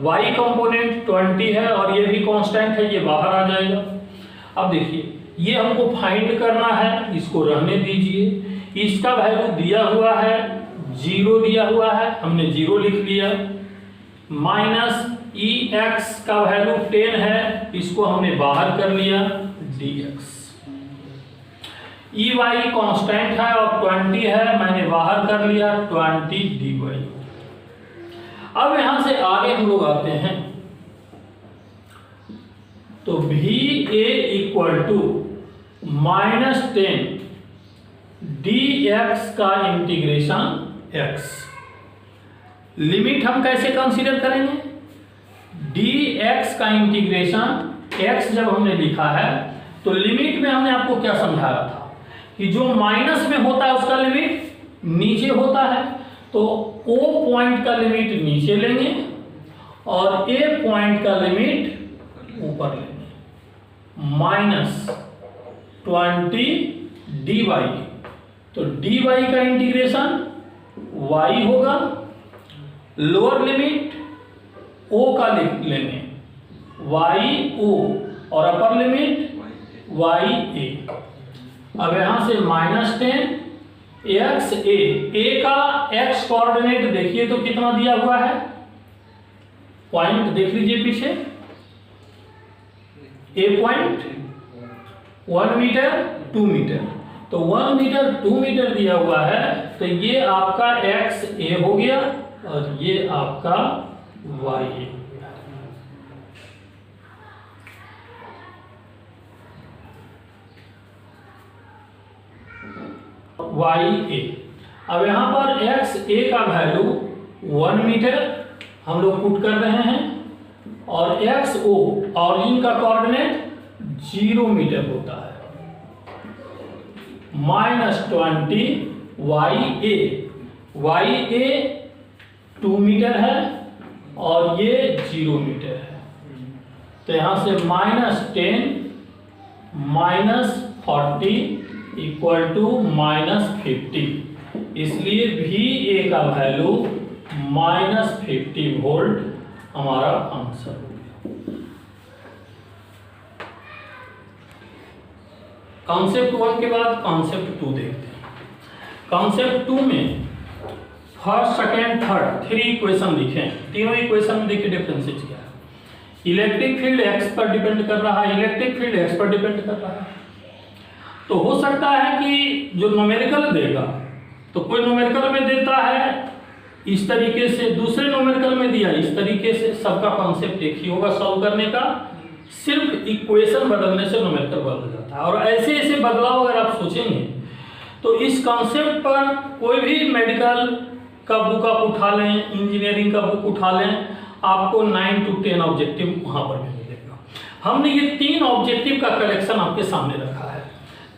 y कंपोनेंट 20 है और ये भी कांस्टेंट है, ये बाहर आ जाएगा। अब देखिए ये हमको फाइंड करना है, इसको रहने दीजिए। इसका वैल्यू दिया हुआ है 0 दिया हुआ है, हमने 0 लिख लिया, माइनस EX का वैल्यू 10 है, इसको हमने बाहर कर लिया dx। EY कांस्टेंट है और 20 है, मैंने बाहर कर लिया 20 dy। अब यहां से आगे हम लोग आते हैं तो VA equal to minus 10 dx का इंटीग्रेशन x। लिमिट हम कैसे कंसीडर करेंगे, dx का इंटीग्रेशन x जब हमने लिखा है तो लिमिट में हमने आपको क्या समझाया था कि जो माइनस में होता है उसका लिमिट नीचे होता है, तो O पॉइंट का लिमिट नीचे लेंगे और A पॉइंट का लिमिट ऊपर लेंगे, माइनस 20 dy। तो dy का इंटीग्रेशन y होगा, लोअर लिमिट O का लेंगे y O और अपर लिमिट y A। अब यहां से माइनस 10 x a का x कोऑर्डिनेट देखिए तो कितना दिया हुआ है, पॉइंट देख लीजिए पीछे, a पॉइंट 1 मीटर 2 मीटर, तो 1 मीटर 2 मीटर दिया हुआ है, तो ये आपका x a हो गया और ये आपका y a। YA। अब यहां पर XA का वैल्यू 1 मीटर हम लोग पुट कर रहे हैं और XO ऑरिजिन का कोऑर्डिनेट 0 मीटर होता है, माइनस 20 YA 2 मीटर है और ये 0 मीटर है, तो यहां से minus 10 minus 40 equal to minus 50, इसलिए VA का वैल्यू माइनस 50 वोल्ट हमारा आंसर हो गया। कॉन्सेप्ट 1 के बाद कॉन्सेप्ट 2 देखते हैं। कॉन्सेप्ट 2 में फर्स्ट सेकेंड थर्ड 3 इक्वेशन लिखे, तीनों इक्वेशन में देखिए डिफरेंसेस क्या है। इलेक्ट्रिक फील्ड x पर डिपेंड कर रहा है, इलेक्ट्रिक फील्ड x पर डिपेंड कर रहा है। तो हो सकता है कि जो न्यूमेरिकल देगा तो कोई न्यूमेरिकल में देता है इस तरीके से, दूसरे न्यूमेरिकल में दिया इस तरीके से, सबका कॉन्सेप्ट एक ही होगा सॉल्व करने का, सिर्फ इक्वेशन बदलने से न्यूमेरिकल बदल जाता है। और ऐसे ऐसे बदलाव अगर आप सोचेंगे तो इस कॉन्सेप्ट पर कोई भी मेडिकल का बुक आप उठा लें, इंजीनियरिंग का बुक उठा लें, आपको 9 to 10 ऑब्जेक्टिव वहाँ पर भी मिलेगा। हमने ये 3 ऑब्जेक्टिव का कलेक्शन आपके सामने रखा है।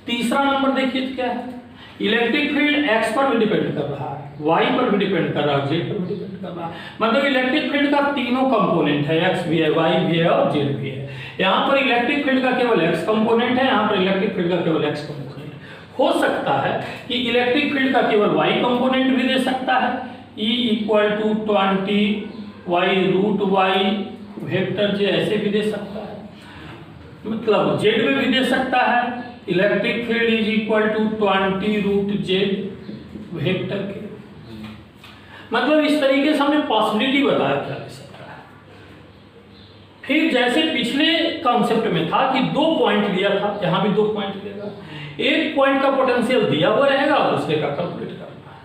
तीसरा नंबर देखिए क्या है, इलेक्ट्रिक फील्ड एक्स पर भी डिपेंड कर रहा है, वाई पर भी डिपेंड कर रहा है, जेड पर भी डिपेंड कर रहा है। मतलब इलेक्ट्रिक फील्ड का तीनों कंपोनेंट है, एक्स भी है, वाई भी है और जेड भी है। यहाँ पर इलेक्ट्रिक फील्ड का केवल एक्स कंपोनेंट है, यहाँ पर इलेक्ट्रिक फील्ड का केवल एक्स कंपोनेंट। हो सकता है कि इलेक्ट्रिक फील्ड का केवल वाई कंपोनेंट भी दे सकता है, E = 20 y√y वेक्टर जे ऐसे भी दे सकता है, मतलब जेड में भी दे सकता है, इलेक्ट्रिक फील्ड = 20√z वेक्टर के। मतलब इस तरीके से हमने पॉसिबिलिटी बताया क्या दे सकता है। फिर जैसे पिछले कॉन्सेप्ट में था कि 2 पॉइंट लिया था, यहाँ भी 2 पॉइंट लेगा, एक पॉइंट का पोटेंशियल दिया हुआ रहेगा और दूसरे का कैलकुलेट करना है।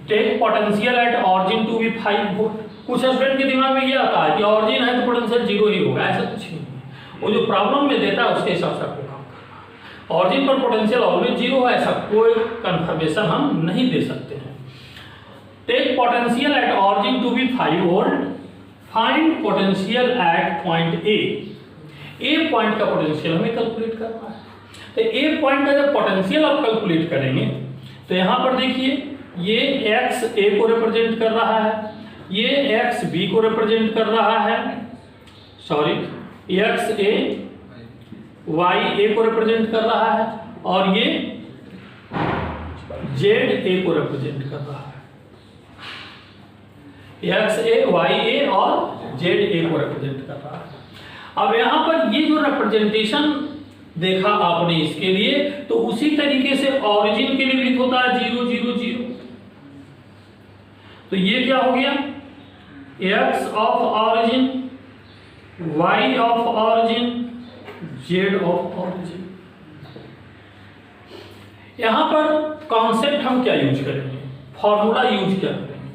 Take potential at origin to be 5 volt. कुछ स्टूडेंट के दिमाग में ये आता है कि ऑरिजिन है तो पोटेंशियल 0 ही होगा, ऐसा कुछ नहीं है। वो जो प्रॉब्लम में देता है उसके हिसाब से आपको काम करना है। ऑरिजिन पर पोटेंशियल ऑलवेज 0 है, ऐसा कोई कंफर्मेशन हम नहीं दे सकते हैं। Take potential at origin to be 5 volt, find potential at point A point का पोटेंशियल हमें कैलकुलेट करना है। तो ए पॉइंट का जब पोटेंशियल आप कैलकुलेट करेंगे तो यहाँ पर देखिए ये एक्स ए को रिप्रेजेंट कर रहा है, ये एक्स बी को रिप्रेजेंट कर रहा है, सॉरी एक्स ए वाई ए को रिप्रेजेंट कर रहा है, और ये जेड ए को रिप्रेजेंट कर रहा है। एक्स ए वाई ए और जेड ए को रिप्रेजेंट कर रहा है। अब यहाँ पर ये जो रिप्रेजेंटेशन देखा आपने इसके लिए, तो उसी तरीके से ऑरिजिन के लिए भी होता है 0 0 0। तो ये क्या हो गया, X of origin, Y of origin, Z of origin. यहां पर कॉन्सेप्ट हम क्या यूज करेंगे, फॉर्मूला यूज क्या करेंगे,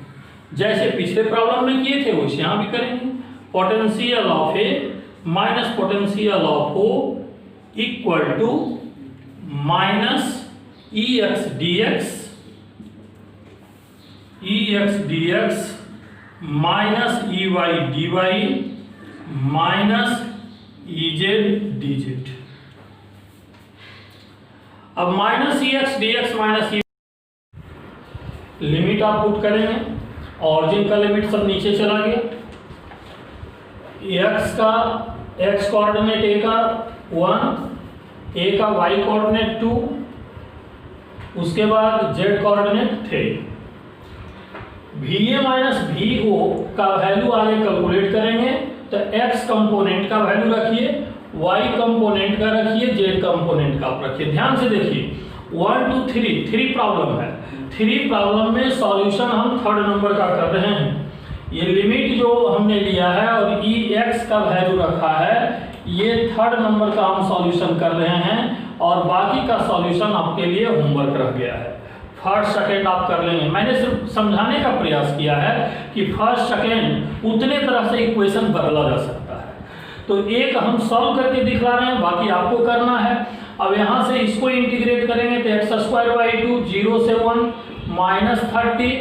जैसे पिछले प्रॉब्लम में किए थे वैसे यहां भी करेंगे। Potential of A minus potential of O equal to minus EX dx minus EY dy minus EZ dz। अब minus EX dx minus limit आप पुट करेंगे, ऑरिजिन का लिमिट सब नीचे चला गया, x का x कोऑर्डिनेट a का 1, a का y कोऑर्डिनेट 2, उसके बाद z coordinate 3। VA minus VO का वैल्यू आगे कैलकुलेट करेंगे तो x कंपोनेंट का वैल्यू रखिए, y कंपोनेंट का रखिए, z कंपोनेंट का आप रखिए। ध्यान से देखिए 1 2 3 प्रॉब्लम है, 3 प्रॉब्लम में सॉल्यूशन हम 3rd नंबर का कर रहे हैं। ये लिमिट जो हमने लिया है और EX का वैल्यू रखा है, ये 3rd नंबर का हम सॉल्यूशन कर रहे हैं और बाकी का सॉल्यूशन आपके लिए होमवर्क रह गया है। फर्स्ट सेकंड आप कर लेंगे, मैंने सिर्फ समझाने का प्रयास किया है कि फर्स्ट सेकंड उतने तरह से इक्वेशन बदला जा सकता है। तो एक हम सॉल्व करके दिखा रहे हैं, बाकी आपको करना है। अब यहाँ से इसको इंटीग्रेट करेंगे तो x² 2 0 से 1 माइनस 30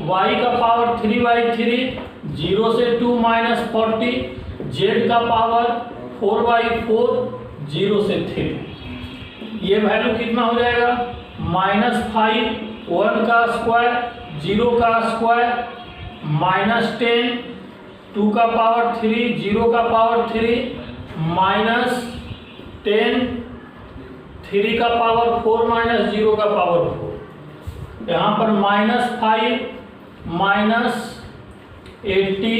y का पावर 3/3 0 से 2 माइनस 40 z का पावर 4/4 0 से 3। ये वैल्यू कितना हो जाएगा, -5 1 का स्क्वायर 0 का स्क्वायर -10 2 का पावर 3 0 का पावर 3 -10 3 का पावर 4 -0 का पावर 4। यहाँ पर -5 -80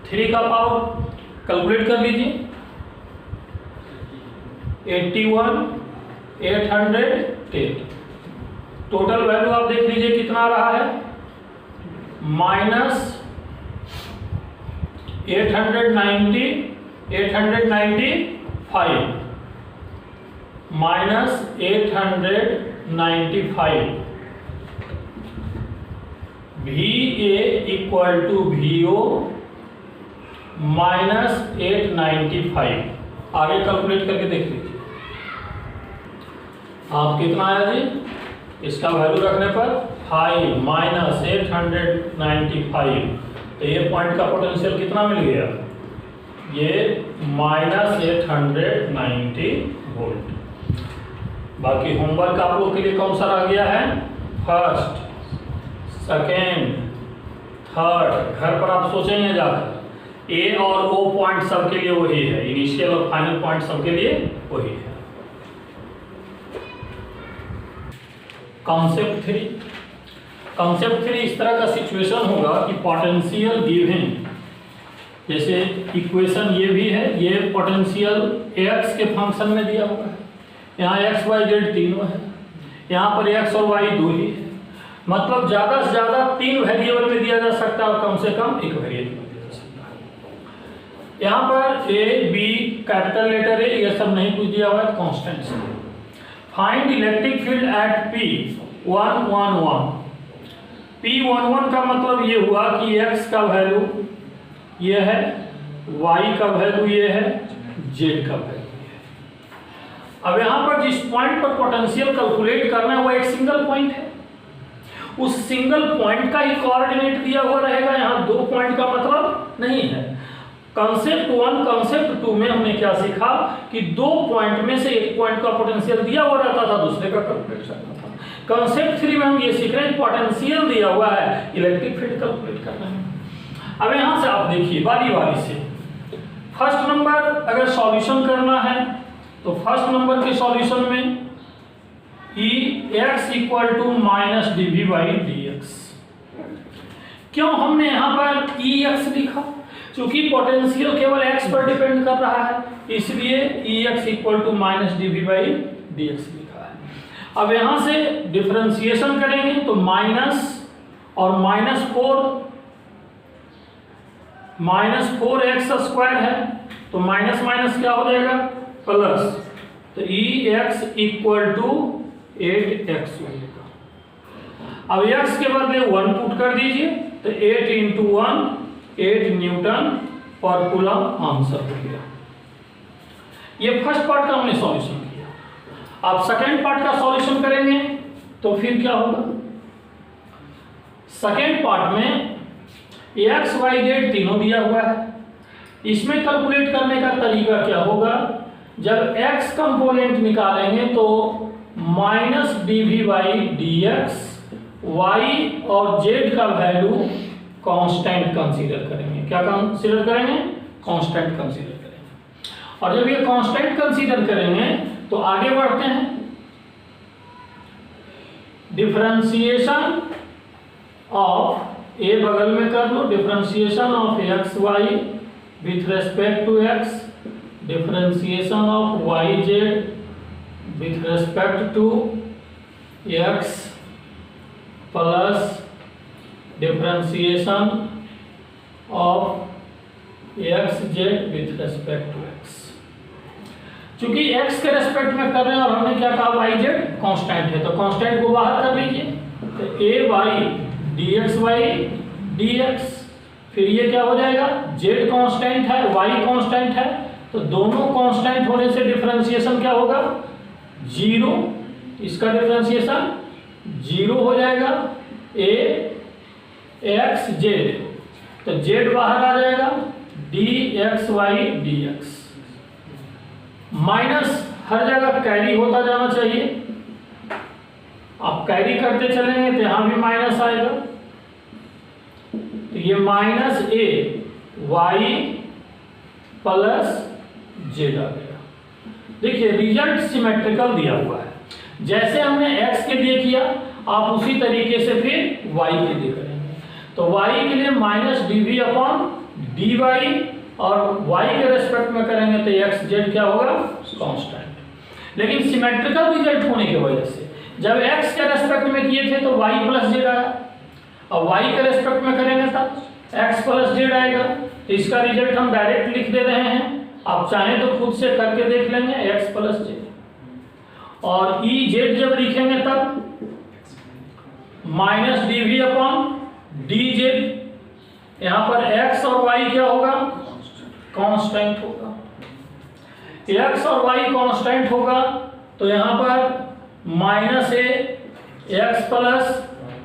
-3 का पावर कैलकुलेट कर लीजिए, 81 810। टोटल वैल्यू आप देख लीजिए कितना आ रहा है, -895 -895। VA equal to VO -895। आगे कैलकुलेट करके देख लीजिए। आप कितना आया जी, इसका वैल्यू रखने पर 5 माइनस 895, तो ये पॉइंट का पोटेंशियल कितना मिल गया, ये माइनस 890 वोल्ट। बाकी होमवर्क आप लोग के लिए कौन सा रह गया है, फर्स्ट, सेकेंड, थर्ड। घर पर आप सोचेंगे जाकर, ए और ओ पॉइंट सबके लिए वही है, इनिशियल और फाइनल पॉइंट सबके लिए वही है। कॉन्सेप्ट 3, कॉन्सेप्ट 3 इस तरह का सिचुएशन होगा कि पोटेंशियल गिवन, जैसे इक्वेशन ये भी है, ये पोटेंशियल एक्स के फंक्शन में दिया हुआ है, यहाँ एक्स वाई जेड तीनों है, यहाँ पर एक्स और वाई दो ही है, मतलब ज़्यादा से ज़्यादा 3 वेरिएबल में दिया जा सकता है और कम से कम 1 वेरिएबल में दिया जा सकता है। यहाँ पर A B capital letter A, ये सब नहीं कुछ दिया हुआ है, constants. Find electric field at P 111। P11 का मतलब ये हुआ कि x का वैल्यू ये है, y का वैल्यू ये है, z का वैल्यू ये है। अब यहाँ पर जिस पॉइंट पर पोटेंशियल कैलकुलेट करना है वो एक सिंगल पॉइंट है, उस सिंगल पॉइंट का ही कोऑर्डिनेट दिया हुआ रहेगा, यहाँ 2 पॉइंट का मतलब नहीं है। कॉन्सेप्ट 1 कॉन्सेप्ट 2 में हमने क्या सीखा कि 2 पॉइंट में से एक पॉइंट का पोटेंशियल दिया हुआ रहता था, दूसरे का कैलकुलेट करना था। कॉन्सेप्ट 3 में हम ये सीख रहे हैं पोटेंशियल दिया हुआ है, इलेक्ट्रिक फील्ड कैलकुलेट करना है। अब यहाँ से आप देखिए बारी बारी से, फर्स्ट नंबर अगर सॉल्यूशन करना है तो फर्स्ट नंबर के सॉल्यूशन में Ex equal to minus dV by dx। क्यों हमने यहाँ पर Ex लिखा, क्योंकि पोटेंशियल केवल x पर डिपेंड कर रहा है, इसलिए Ex equal to minus dV by dx लिखा है। अब यहाँ से डिफरेंशिएशन करेंगे तो माइनस और माइनस 4x स्क्वायर है, तो माइनस माइनस क्या हो जाएगा, प्लस, तो Ex इक्वल टू 8x होगा। अब x के बदले 1 पुट कर दीजिए, तो 8 इंटू 1 8 न्यूटन पर कूलम आंसर हो गया। ये फर्स्ट पार्ट का हमने सॉल्यूशन किया। अब सेकेंड पार्ट का सॉल्यूशन करेंगे तो फिर क्या होगा, सेकेंड पार्ट में एक्स वाई जेड तीनों दिया हुआ है, इसमें कैलकुलेट करने का तरीका क्या होगा, जब x कंपोनेंट निकालेंगे तो minus dV by dx, y और z का वैल्यू कांस्टेंट कंसीडर करेंगे। क्या कंसीडर करेंगे, कांस्टेंट कंसीडर करेंगे। और जब ये कांस्टेंट कंसीडर करेंगे तो आगे बढ़ते हैं, डिफरेंशिएशन ऑफ, ए बगल में कर लो, differentiation of x y with respect to x, differentiation of y z with respect to x, plus differentiation of x z with respect to x. चूंकि x के रेस्पेक्ट में कर रहे हैं और हमने क्या कहा, वाई जेड कांस्टेंट है, तो कांस्टेंट को बाहर कर लीजिए, तो ए वाई dx बाई dx, फिर ये क्या हो जाएगा, z कांस्टेंट है, y कांस्टेंट है, तो दोनों कांस्टेंट होने से डिफरेंशिएशन क्या होगा, 0, इसका डिफरेंशिएशन 0 हो जाएगा, a x z, तो z बाहर आ जाएगा, dx y dx, माइनस हर जगह कैरी होता जाना चाहिए, आप कैरी करते चलेंगे तो यहां भी माइनस आएगा, तो ये minus a y plus z आ गया। देखिए रिजल्ट सिमेट्रिकल दिया हुआ है, जैसे हमने x के लिए किया आप उसी तरीके से फिर y के लिए करेंगे, तो y के लिए माइनस dv अपॉन dy और y के रेस्पेक्ट में करेंगे तो x z क्या होगा, कांस्टेंट। लेकिन सिमेट्रिकल रिजल्ट होने की वजह से जब x के रेस्पेक्ट में किए थे तो y प्लस z आया, और y के रेस्पेक्ट में करेंगे तब x प्लस z आएगा, तो इसका रिजल्ट हम डायरेक्ट लिख दे रहे हैं, आप चाहें तो खुद से करके देख लेंगे, x प्लस z, और ई जेड जब लिखेंगे तब माइनस dv अपॉन dz, यहाँ पर x और y क्या होगा, कांस्टेंट होगा, x और y कांस्टेंट होगा, तो यहाँ पर minus a x plus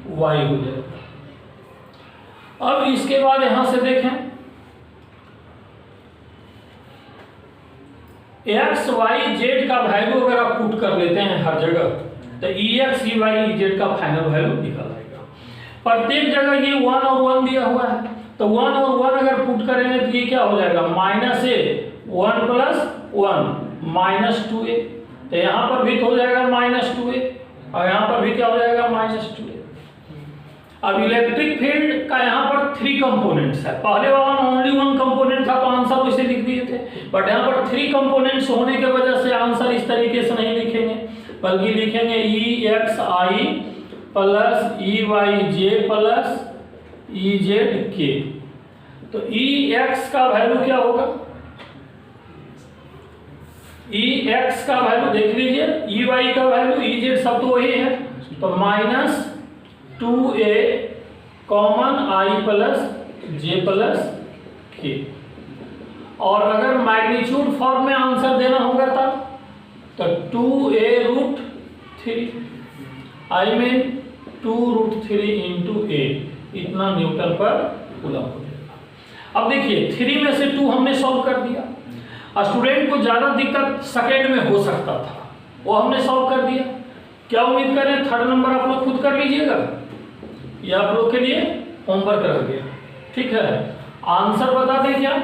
y हो जाएगा। अब इसके बाद यहां से देखें, एक्स वाई जेड का वैल्यू अगर आप पुट कर लेते हैं हर जगह, तो E x E y E z का फाइनल वैल्यू निकल आएगा। प्रत्येक जगह ये 1 और 1 दिया हुआ है, तो 1 और 1 अगर पुट करेंगे तो ये क्या हो जाएगा, माइनस ए 1 प्लस 1 माइनस 2a। तो यहां पर भी तो हो जाएगा माइनस 2a, और यहां पर भी क्या हो जाएगा माइनस 2a। अब इलेक्ट्रिक फील्ड का यहाँ पर 3 कंपोनेंट्स है। पहले वाला में ओनली 1 कंपोनेंट था तो आंसर वैसे लिख दिए थे, बट यहाँ पर 3 कंपोनेंट्स होने की वजह से आंसर इस तरीके से नहीं लिखेंगे, बल्कि लिखेंगे E x I plus E Y J plus E Z के। तो ई एक्स का वैल्यू क्या होगा, ई एक्स का वैल्यू देख लीजिए, ई वाई का वैल्यू, ई जेड सब तो वही है, तो माइनस 2a कॉमन आई प्लस जे प्लस के। और अगर मैग्नीट्यूड फॉर्म में आंसर देना होगा तब तो 2a root 3, I mean 2 root 3 into a, इतना न्यूटन पर कूलम हो जाएगा। अब देखिए 3 में से 2 हमने सॉल्व कर दिया। स्टूडेंट को ज्यादा दिक्कत सेकेंड में हो सकता था, वो हमने सॉल्व कर दिया। क्या उम्मीद करें, थर्ड नंबर आप लोग खुद कर लीजिएगा, ये आप लोग के लिए होमवर्क रह गया, ठीक है। आंसर बता दें क्या,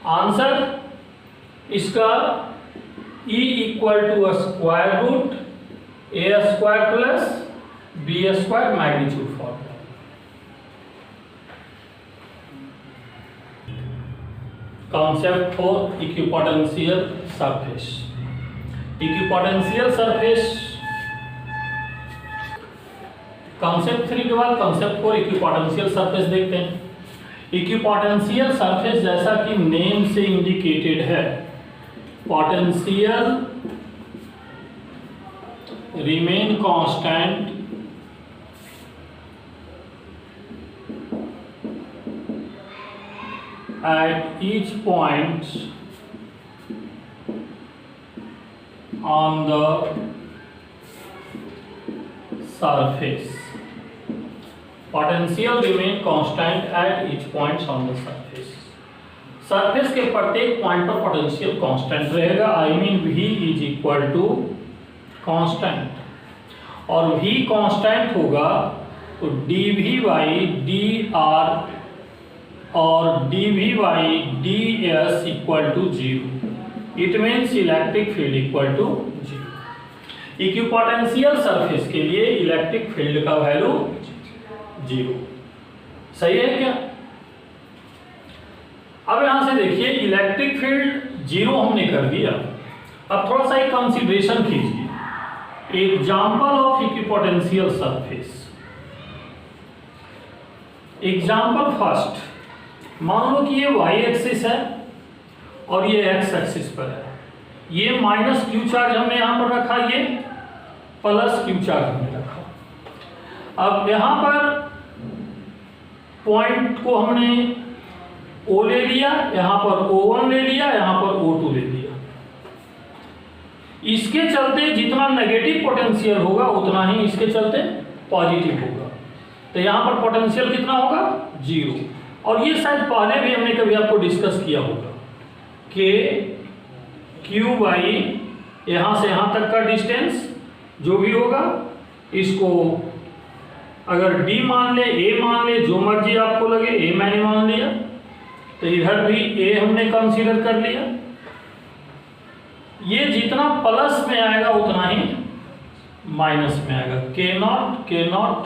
आंसर इसका E equal to square root A square plus B square magnitude form. Concept for equipotential surface. Equipotential surface concept 3 के बाद कॉन्सेप्ट फॉर इक्विपोटेंशियल सरफेस देखते हैं। इक्विपोटेंशियल सरफेस जैसा कि नेम से इंडिकेटेड है, potential remain constant at each point on the surface. Potential remain constant at each point on the surface. Surface के प्रत्येक पॉइंट पर पोटेंशियल कांस्टेंट रहेगा, I mean V is equal to constant, और V constant होगा तो dV by dr और dV by ds equal to 0। It means electric field equal to 0। Equipotential surface के लिए इलेक्ट्रिक फील्ड का वैल्यू 0। सही है क्या? अब यहां से देखिए इलेक्ट्रिक फील्ड 0 हमने कर दिया। अब थोड़ा सा एक कंसीडरेशन कीजिए। Example of equipotential surface. Example first, मान लो कि ये y एक्सिस है और ये x एक्सिस पर है। ये माइनस क्यू चार्ज हमने यहां पर रखा, ये प्लस क्यू चार्ज हमने रखा। अब यहां पर पॉइंट को हमने O ले लिया, यहां पर O1 ले लिया, यहां पर O2 ले लिया। इसके चलते जितना नेगेटिव पोटेंशियल होगा उतना ही इसके चलते पॉजिटिव होगा। तो यहां पर पोटेंशियल कितना होगा? 0। और ये शायद पहले भी हमने कभी आपको डिस्कस किया होगा कि Q बाई यहां से यहां तक का डिस्टेंस जो भी होगा, इसको अगर D मान ले, A मान ले, जो मर्जी आपको लगे, A मैंने मान लिया, तो इधर भी A हमने कंसीडर कर लिया। ये जितना प्लस में आएगा उतना ही माइनस में आएगा। K naught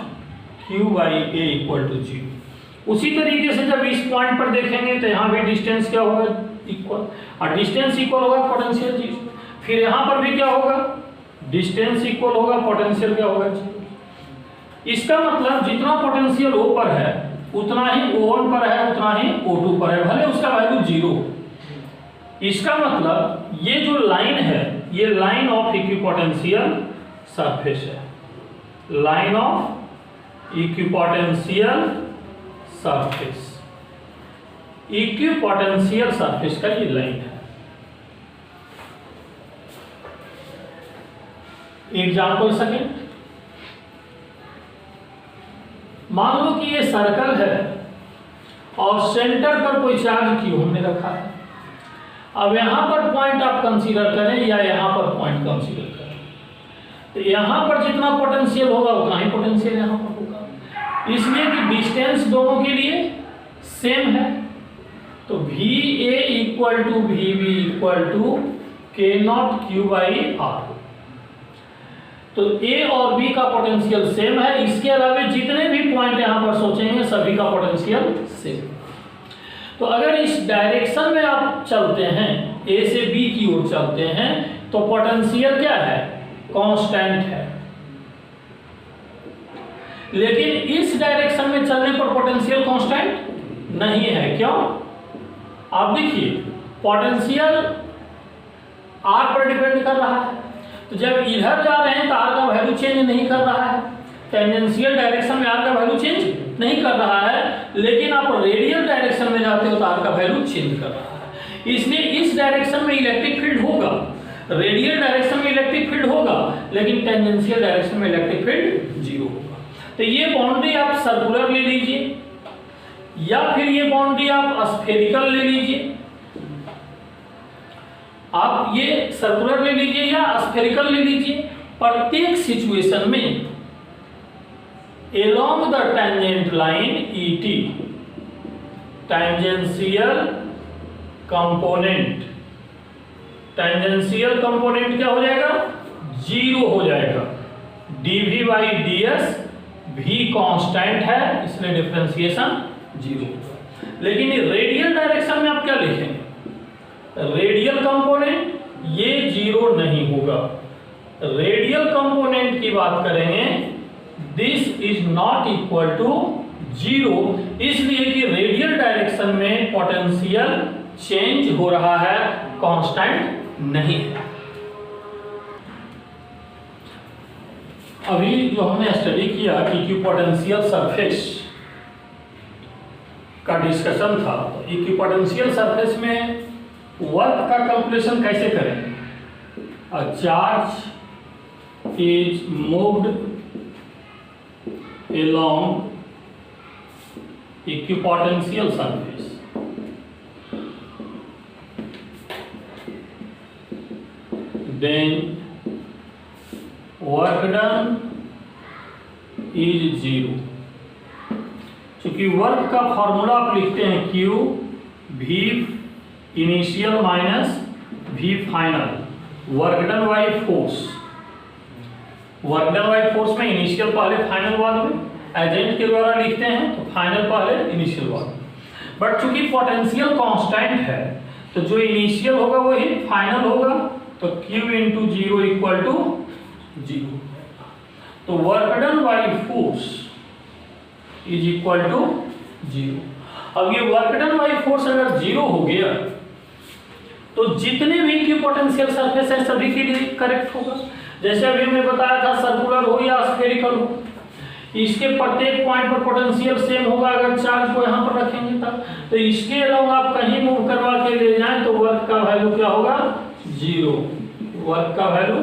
Q by A equal to 0। उसी तरीके से जब इस पॉइंट पर देखेंगे तो यहाँ भी डिस्टेंस क्या होगा? इक्वल, और डिस्टेंस इक्वल होगा पोटेंशियल 0। फिर यहाँ पर भी क्या होगा? डिस्टेंस इक्वल होगा, पोटेंशियल क्या होगा? 0। इसका मतलब जितना पोटेंशियल O पर है उतना ही O1 पर है, उतना ही O2 पर है, भले उसका वैल्यू 0। इसका मतलब ये जो लाइन है, ये लाइन ऑफ इक्विपोटेंशियल सरफेस है। Line of equipotential surface, equipotential surface का ये लाइन है। एग्जाम्पल सेकेंड, मान लो कि ये सर्कल है और सेंटर पर कोई चार्ज क्यू हमने रखा है। अब यहां पर पॉइंट आप कंसीडर करें या यहां पर पॉइंट कंसीडर करें, तो यहां पर जितना पोटेंशियल होगा उतना ही पोटेंशियल यहां पर होगा, इसलिए कि डिस्टेंस दोनों के लिए सेम है। तो V A equal to V B equal to K naught Q by R. तो ए और बी का पोटेंशियल सेम है, इसके अलावा जितने भी पॉइंट यहां पर सोचेंगे सभी का पोटेंशियल सेम। तो अगर इस डायरेक्शन में आप चलते हैं, ए से बी की ओर चलते हैं, तो पोटेंशियल क्या है, कांस्टेंट है। लेकिन इस डायरेक्शन में चलने पर पोटेंशियल कांस्टेंट नहीं है। क्यों? आप देखिए, पोटेंशियल आर पर डिपेंड कर रहा है, तो जब इधर जा रहे हैं तो आर का वैल्यू चेंज नहीं कर रहा है, टेंजेंशियल डायरेक्शन में आर का वैल्यू चेंज नहीं कर रहा है। लेकिन आप रेडियल डायरेक्शन में जाते हो तो आर का वैल्यू चेंज कर रहा है। इसलिए इस डायरेक्शन में इलेक्ट्रिक फील्ड होगा, रेडियल डायरेक्शन में इलेक्ट्रिक फील्ड होगा, लेकिन टेंजेंशियल डायरेक्शन में इलेक्ट्रिक फील्ड जीरो होगा। तो ये बाउंड्री आप सर्कुलर ले लीजिए या फिर ये बाउंड्री आप स्फेरिकल ले लीजिए। आप ये सर्कुलर ले लीजिए या स्फेरिकल ले लीजिए। प्रत्येक सिचुएशन में along the tangent line ET, tangential component, tangential component क्या हो जाएगा, जीरो हो जाएगा। dv बाई ds भी कांस्टेंट है, इसलिए डिफरेंशिएशन जीरो। लेकिन रेडियल डायरेक्शन में आप क्या लिखेंगे, रेडियल कंपोनेंट ये जीरो नहीं होगा। रेडियल कंपोनेंट की बात करेंगे, this is not equal to zero, इसलिए कि रेडियल डायरेक्शन में पोटेंशियल चेंज हो रहा है, कांस्टेंट नहीं है। अभी जो हमने स्टडी किया कि इक्विपोटेंशियल सरफेस का डिस्कशन था, तो इक्विपोटेंशियल सरफेस में वर्क का कैलकुलेशन कैसे करें। A charge is moved along equipotential surface, then work done is zero। चूंकि वर्क का फॉर्मूला आप लिखते हैं Q V initial minus V final, work done by force. Work done by force में इनिशियल पहले फाइनल बाद में, एजेंट के द्वारा लिखते हैं तो फाइनल पहले इनिशियल बाद में। बट चूंकि पोटेंशियल कांस्टेंट है तो जो इनिशियल होगा वही फाइनल होगा, तो Q into zero equal to zero. तो work done by force is equal to zero. अब ये वर्क डन बाई फोर्स अगर जीरो हो गया तो जितने भी इक्विपोटेंशियल सरफेस है सभी के लिए करेक्ट होगा। जैसे अभी हमने बताया था, सर्कुलर हो या स्फेरिकल हो, इसके प्रत्येक पॉइंट पर पोटेंशियल सेम होगा अगर चार्ज को यहाँ पर रखेंगे तब। तो इसके अलावा आप कहीं मूव करवा के ले जाएं तो वर्क का वैल्यू क्या होगा, जीरो। वर्क का वैल्यू